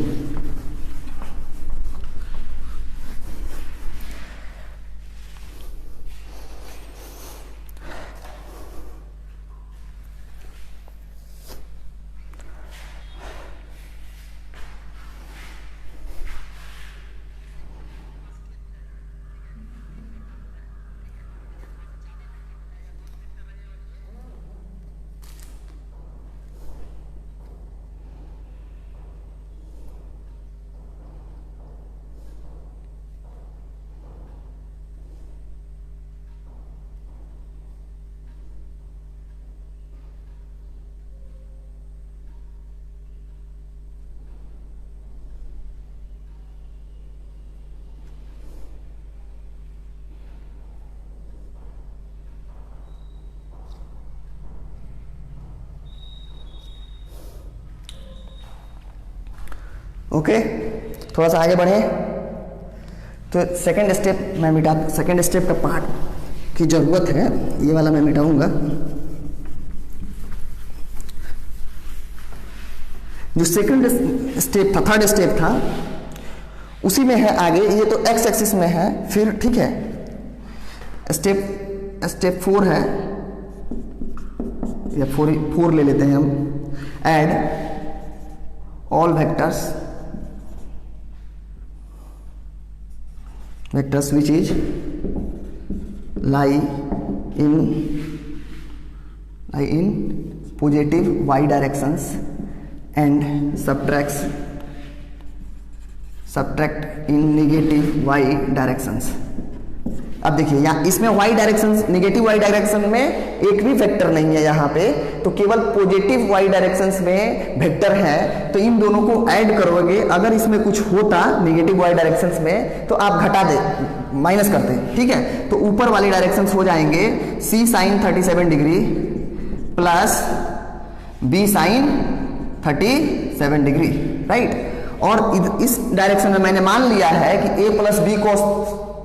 ओके, थोड़ा सा आगे बढ़े तो सेकंड स्टेप का पार्ट की जरूरत है, ये वाला मैं मिटाऊंगा। जो सेकंड स्टेप था, थर्ड स्टेप था, उसी में है आगे, ये तो एक्स एक्सिस में है। फिर ठीक है, स्टेप 4 है, या 4 ले लेते हैं हम। Add all vectors which is lie in positive y directions and subtract in negative y directions. अब देखिए यहाँ इसमें y directions, negative y direction में एक भी वेक्टर नहीं है यहाँ पे, तो केवल पॉजिटिव y डायरेक्शंस में वेक्टर है। तो इन दोनों को ऐड करोगे, अगर इसमें कुछ होता नेगेटिव y डायरेक्शंस में तो आप घटा दे, माइनस करते, ठीक है। तो ऊपर वाले डायरेक्शंस हो जाएंगे c sin 37 degree plus b sin 37 degree, right. और इस डायरेक्शन में मैंने मान लिया है कि a प्लस बी cos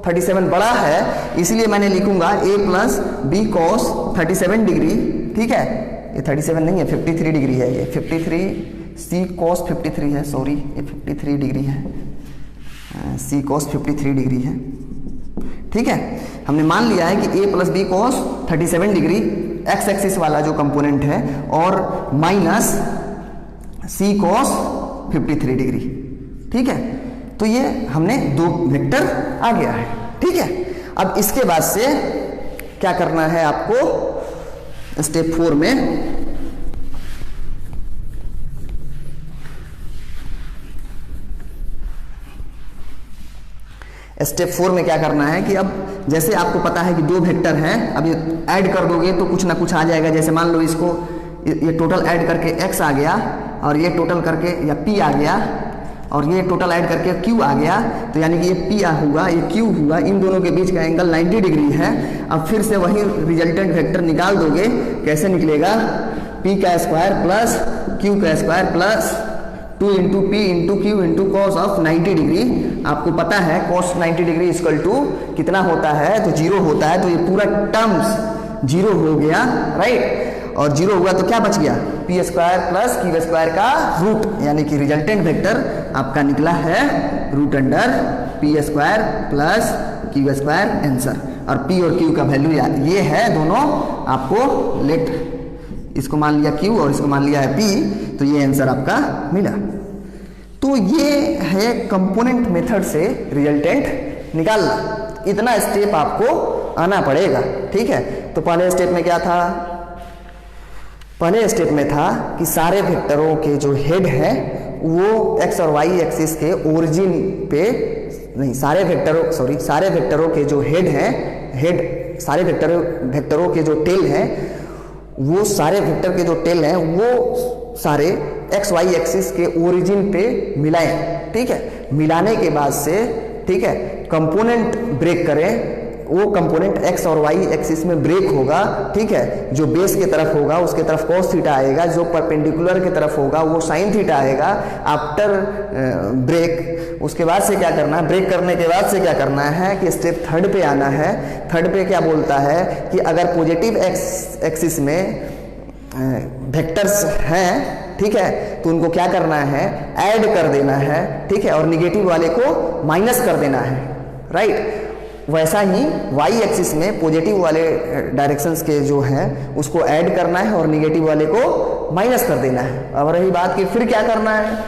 37 बड़ा है, इसलिए मैंने लिखूंगा a plus B cos 37 degree, ठीक है। ये 37 नहीं है, 53 डिग्री है, ये 53 c cos 53 है, सॉरी ये 53 डिग्री है, c cos 53 डिग्री है, ठीक है। हमने मान लिया है कि a plus B cos 37 degree X axis वाला जो कंपोनेंट है, और माइनस c cos 53 डिग्री, ठीक है। तो ये हमने दो वेक्टर आ गया है, ठीक है। अब इसके बाद से क्या करना है आपको स्टेप 4 में, स्टेप 4 में क्या करना है कि अब जैसे आपको पता है कि दो वेक्टर हैं, अब ये ऐड कर दोगे तो कुछ ना कुछ आ जाएगा। जैसे मान लो इसको, ये टोटल ऐड करके x आ गया, और ये टोटल करके या p आ गया, और ये टोटल ऐड करके q आ गया, तो यानी कि ये p हुआ, ये q हुआ, इन दोनों के बीच का एंगल 90 डिग्री है। अब फिर से वही रिजल्टेंट वेक्टर निकाल दोगे, कैसे निकलेगा, p का स्क्वायर प्लस q का square plus 2 into P into Q into cos of 90 degree. आपको पता है cos 90 डिग्री इक्वल टू कितना होता है, तो 0 होता है। तो ये पूरा टर्म्स 0 हो गया, राइट। और 0 हुआ तो क्या बच गया, P square plus Q square का रूट, यानी कि रिजल्टेंट वेक्टर आपका निकला है root under P square plus Q square answer. और पी और क्यू का वैल्यू ये है दोनों, आपको लेट इसको मान लिया क्यू और इसको मान लिया है पी, तो ये आंसर आपका मिला। तो ये है कंपोनेंट मेथड से रिजल्टेंट निकालना। इतना स्टेप आपको आना पड़ेगा, ठीक है। तो पहले स्टेप में क्या था, पहले स्टेप में था कि सारे वेक्टरों के जो हेड हैं वो एक्स और वाई एक्सिस के ओरिजिन पे नहीं, सारे वेक्टरों के जो हेड हैं, सारे वेक्टरों के जो टेल हैं, वो सारे वेक्टर के जो टेल हैं वो सारे एक्स वाई एक्सिस के ओरिजिन पे मिलाएं, ठीक है। मिलाने के बाद से, ठीक है, कंपोनेंट ब्रेक करें, वो कंपोनेंट एक्स और वाई एक्सिस में ब्रेक होगा, ठीक है। जो बेस की तरफ होगा उसके तरफ cos थीटा आएगा, जो परपेंडिकुलर की तरफ होगा वो sin थीटा आएगा। आफ्टर ब्रेक उसके बाद से क्या करना है, ब्रेक करने के बाद से क्या करना है कि स्टेप 3 पे आना है। 3 पे क्या बोलता है कि अगर पॉजिटिव एक्स एक्सिस में वेक्टर्स हैं, ठीक है, तो उनको क्या करना है, ऐड कर देना है, ठीक है, और निगेटिव वाले को माइनस कर देना है, राइट। वैसा ही y एक्सिस में पॉजिटिव वाले डायरेक्शंस के जो हैं उसको ऐड करना है और निगेटिव वाले को माइनस कर देना है। अब रही बात कि फिर क्या करना है,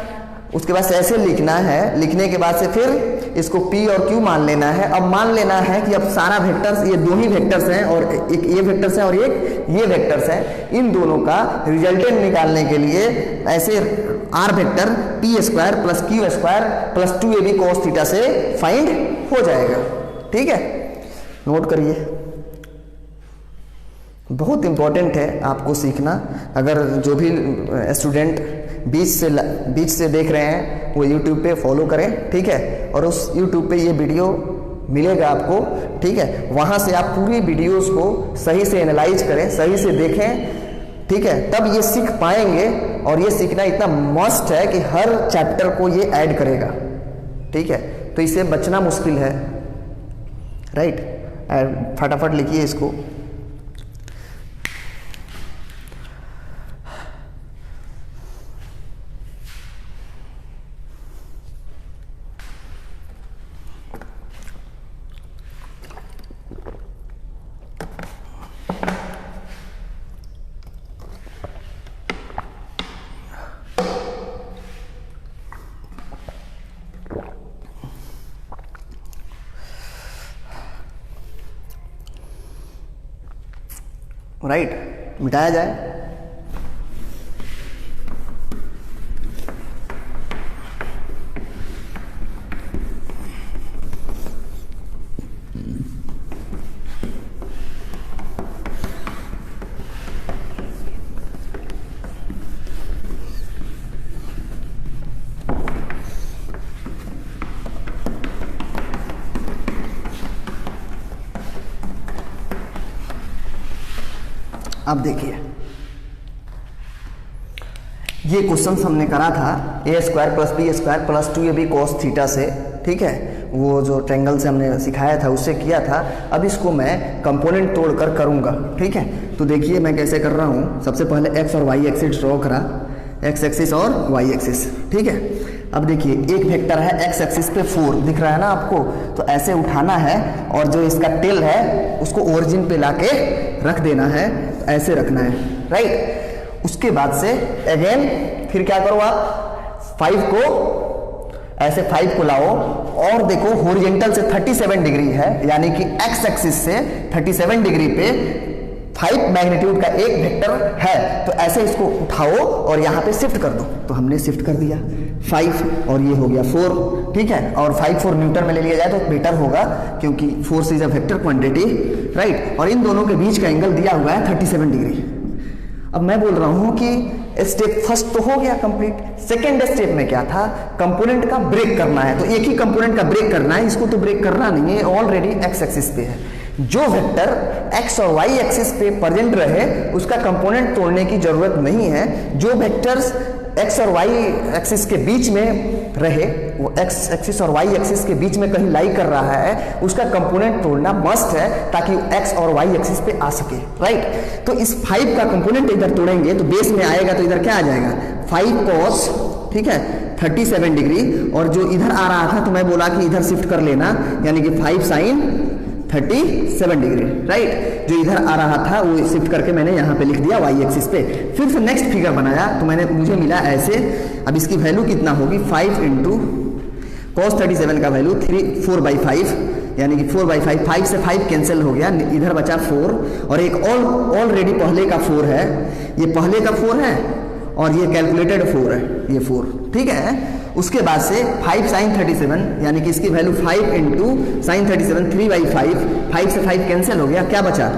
उसके बाद से ऐसे लिखना है, लिखने के बाद से फिर इसको p और q मान लेना है। अब मान लेना है कि अब सारा वेक्टर्स, ये दो ही वेक्टर्स हैं, और एक ये वेक्टर्स हैं और एक ये वेक्टर्स हैं, इन दोनों का रिजल्टेंट निकालने के लिए ऐसे r vector p square plus Q square plus 2ab cos theta से फाइंड हो जाएगा, ठीक है। नोट करिए, बहुत इंपॉर्टेंट है आपको सीखना। अगर जो भी स्टूडेंट बीच से देख रहे हैं वो YouTube पे फॉलो करें, ठीक है, और उस YouTube पे ये वीडियो मिलेगा आपको, ठीक है। वहाँ से आप पूरी वीडियोस को सही से एनालाइज करें, सही से देखें, ठीक है, तब ये सीख पाएंगे और ये सीखना इतना मस्ट है कि हर चैप्टर को ये ऐड करेगा, ठीक है, तो इससे बचना मुश्किल है, राइट। फटाफट लिखिए इसको। राइट, मिटाया जाए। अब देखिए, ये क्वेश्चन हमने करा था a square plus B square plus 2ab cos theta से, ठीक है, वो जो ट्रायंगल से हमने सिखाया था उससे किया था। अब इसको मैं कंपोनेंट तोड़कर करूंगा, ठीक है। तो देखिए मैं कैसे कर रहा हूँ। सबसे पहले एक्स और वाई एक्सिस ड्रॉ करा, एक्स एक्सिस और वाई एक्सिस, ठीक है। अब देखिए एक वेक्टर है एक्स एक्सिस पे 4 दिख रहा है ना आपको, तो ऐसे उठाना है और जो इसका टेल है उसको ओरिजिन पे लाके रख देना है, ऐसे रखना है, राइट। उसके बाद से अगेन फिर क्या करो आप, 5 को ऐसे 5 को लाओ और देखो हॉरिजॉन्टल से 37 डिग्री है, यानी कि एक्स एक्सिस से 37 डिग्री पे 5 मैग्नीट्यूड का एक वेक्टर है, तो ऐसे इसको उठाओ और यहाँ पे शिफ्ट कर दो। तो हमने शिफ्ट कर दिया 5 और ये हो गया 4, ठीक है। और 5 4 न्यूटन में ले लिया जाए तो बेटर होगा, क्योंकि force is a vector quantity, right. और इन दोनों के बीच का एंगल दिया हुआ है 37 डिग्री। अब मैं बोल रहा हूं कि स्टेप फर्स्ट तो हो गया कंप्लीट, सेकेंड स्टेप में क्या था, कंपोनेंट का ब्रेक करना है। तो एक ही कंपोनेंट का ब्रेक करना है, इसको तो ब्रेक करना नहीं है, ऑलरेडी एक्स एक्सिस पे है। जो वेक्टर एक्स और वाई एक्सिस पे प्रेजेंट रहे उसका कंपोनेंट तोड़ने की जरूरत नहीं है। जो वेक्टर्स एक्स और वाई एक्सिस के बीच में रहे, वो एक्स एक्सिस और वाई एक्सिस के बीच में कहीं लाई कर रहा है, उसका कंपोनेंट तोड़ना मस्ट है, ताकि एक्स और वाई एक्सिस पे आ सके, राइट। तो इस 5 का कंपोनेंट इधर तोड़ेंगे तो बेस में आएगा, तो इधर क्या आ जाएगा 5 cos, ठीक है, 37 डिग्री। और जो इधर आ रहा था तो मैं बोला कि इधर शिफ्ट कर लेना, यानी कि 5 sin 37 डिग्री, राइट। जो इधर आ रहा था वो शिफ्ट करके मैंने यहाँ पे लिख दिया वाई एक्सिस पे। फिर से नेक्स्ट फिगर बनाया तो मुझे मिला ऐसे। अब इसकी वैल्यू कितना होगी, 5 इंटू cos 37 का वैल्यू 4/5, यानी कि 4/5, 5 से 5 कैंसिल हो गया, इधर बचा 4 और एक ऑलरेडी पहले का 4 है, ये पहले का 4 है और ये कैलकुलेटेड 4 है, ये 4, ठीक है। उसके बाद से 5 sin 37, यानी कि इसकी वैल्यू 5 इंटू sin 37 3/5, 5 से 5 कैंसिल हो गया, क्या बचा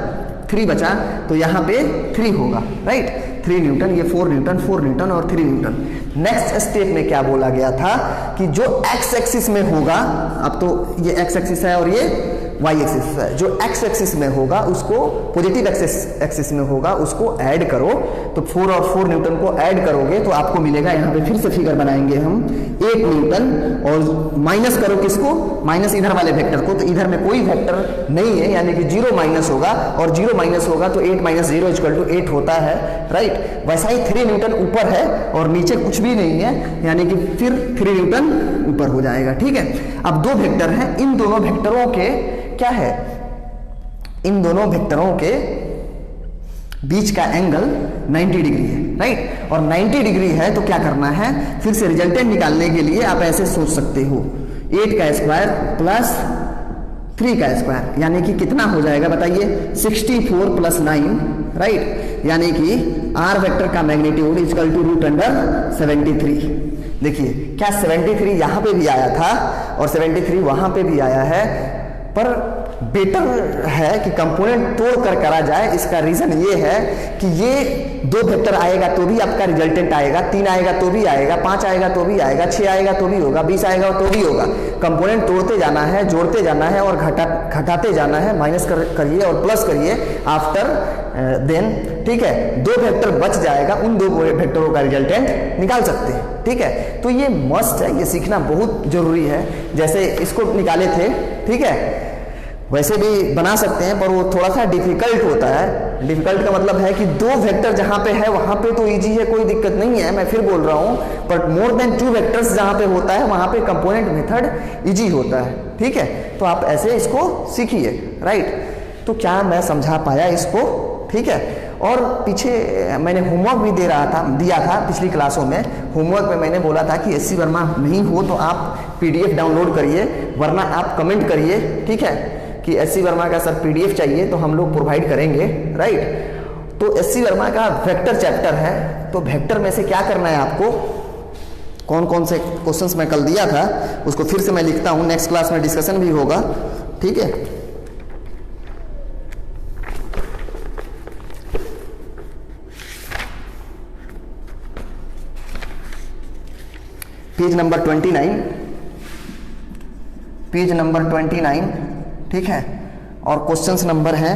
3 बचा, तो यहाँ पे 3 होगा, राइट। 3 न्यूटन, ये 4 न्यूटन, 4 न्यूटन और 3 न्यूटन। नेक्स्ट स्टेप में क्या बोला गया था कि जो एक्स एक्सिस में होगा, अब तो ये एक्स एक्सिस है और ये वाई एक्सिस है, जो एक्स एक्सिस में होगा उसको, पॉजिटिव एक्सिस में होगा उसको ऐड करो। तो 4 और 4 न्यूटन को ऐड करोगे तो आपको मिलेगा, यहाँ पे फिर से फिगर बनाएंगे हम, 8 न्यूटन। और माइनस करो किसको, माइनस इधर वाले वेक्टर को, तो इधर में कोई वेक्टर नहीं है, यानी कि 0 माइनस होगा, और 0 माइनस होगा तो 8 - 0 = 8 होता है, राइट। वैसा ही 3 न्यूटन ऊपर है और नीचे कुछ भी नहीं है, यानी कि फिर 3 न्यूटन ऊपर हो जाएगा, ठीक है। अब 2 वेक्टर हैं, इन दोनों वेक्टरों के क्या है, इन दोनों वेक्टरों के बीच का एंगल 90 डिग्री है, राइट। और 90 डिग्री है तो क्या करना है, फिर से रिजल्टेंट निकालने के लिए आप ऐसे सोच सकते हो, 8 का स्क्वायर प्लस 3 का स्क्वायर, यानी कि कितना हो जाएगा बताइए, 64 + 9, राइट। यानी कि आर वेक्टर का मैग्नीट्यूड √73। देखिए क्या 73 यहां पे भी आया था और 73 वहां पे भी आया है, पर बेटर है कि कंपोनेंट तोड़ कर करा जाए। इसका रीजन ये है कि ये 2 वेक्टर आएगा तो भी आपका रिजल्टेंट आएगा, 3 आएगा तो भी आएगा, 5 आएगा तो भी आएगा, 6 आएगा तो भी होगा, 20 आएगा तो भी होगा। कंपोनेंट तोड़ते जाना है, जोड़ते जाना है और घटाते जाना है, माइनस करिए और प्लस करिए आफ्टर देन, ठीक है, 2 वेक्टर बच जाएगा, उन 2 वेक्टरों का रिजल्टेंट निकाल सकते हैं। ठीक है, तो ये मस्ट है, ये सीखना बहुत जरूरी है। जैसे इसको निकाले थे, ठीक है, वैसे भी बना सकते हैं, पर वो थोड़ा सा डिफिकल्ट होता है। डिफिकल्ट का मतलब है कि 2 वेक्टर जहां पे है वहां पे तो इजी है, कोई दिक्कत नहीं है, मैं फिर बोल रहा हूं, बट मोर देन 2 वेक्टर्स जहां पे होता है वहां पे कंपोनेंट मेथड इजी होता है। ठीक है, तो आप ऐसे इसको सीखिए, राइट। तो क्या मैं समझा पाया इसको? ठीक है, और पीछे मैंने होमवर्क भी दिया था पिछली क्लासों में। होमवर्क में मैंने बोला था कि एससी वर्मा नहीं हो तो आप पीडीएफ डाउनलोड करिए, वरना आप कमेंट करिए, ठीक है, कि एससी वर्मा का सर पीडीएफ चाहिए, तो हम लोग प्रोवाइड करेंगे, राइट। तो एससी वर्मा का वेक्टर चैप्टर है, तो वेक्टर में से क्या करना है आपको, कौन कौन से क्वेश्चंस मैं कल दिया था उसको फिर से मैं लिखता हूं, नेक्स्ट क्लास में डिस्कशन भी होगा। ठीक है, पेज नंबर 29, पेज नंबर 29, ठीक है, और क्वेश्चंस नंबर है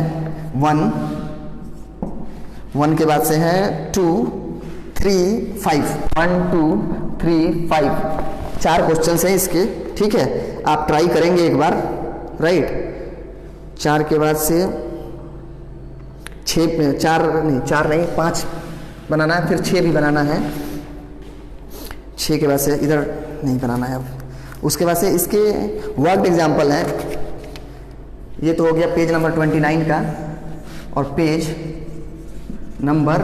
1 के बाद से है 2, 3, 5, 1, 2, 3, 5, 4 क्वेश्चंस हैं इसके। ठीक है, आप ट्राई करेंगे एक बार, राइट। 4 के बाद से 4 नहीं 5 बनाना है, फिर 6 भी बनाना है। 6 के बाद से इधर नहीं बनाना है अब। उसके बाद से इसके वर्कड एग्जाम्पल हैं। ये तो हो गया पेज नंबर 29 का, और पेज नंबर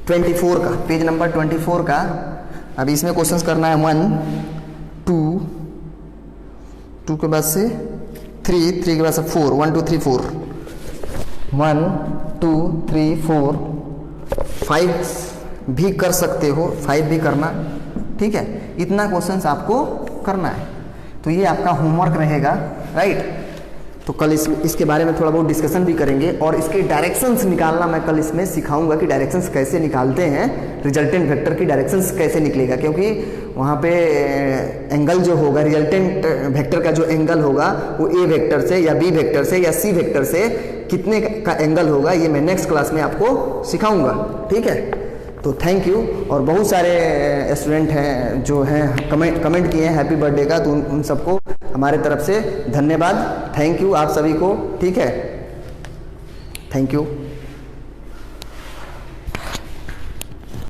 24 का, पेज नंबर 24 का। अभी इसमें क्वेश्चंस करना है 1, 2 के बाद से 3 के बाद से 4, 1, 2, 3, 4, 1, 2, 3, 4, 5 भी कर सकते हो, 5 भी करना। ठीक है, इतना क्वेश्चंस आपको करना है, तो ये आपका होमवर्क रहेगा, राइट। तो कल इसके बारे में थोड़ा बहुत डिस्कशन भी करेंगे, और इसके डायरेक्शंस निकालना मैं कल इसमें सिखाऊंगा कि डायरेक्शंस कैसे निकालते हैं, रिजल्टेंट वेक्टर की डायरेक्शंस कैसे निकलेगा, क्योंकि वहाँ पे एंगल जो होगा, रिजल्टेंट वेक्टर का जो एंगल होगा वो ए वेक्टर से या बी वेक्टर से या सी वेक्टर से कितने का एंगल होगा, ये मैं नेक्स्ट क्लास में आपको सिखाऊंगा। ठीक है, तो थैंक यू। और बहुत सारे स्टूडेंट हैं जो हैं कमेंट किए हैं हैप्पी बर्थडे का, तो उन सबको हमारे तरफ से धन्यवाद, थैंक यू आप सभी को। ठीक है, थैंक यू।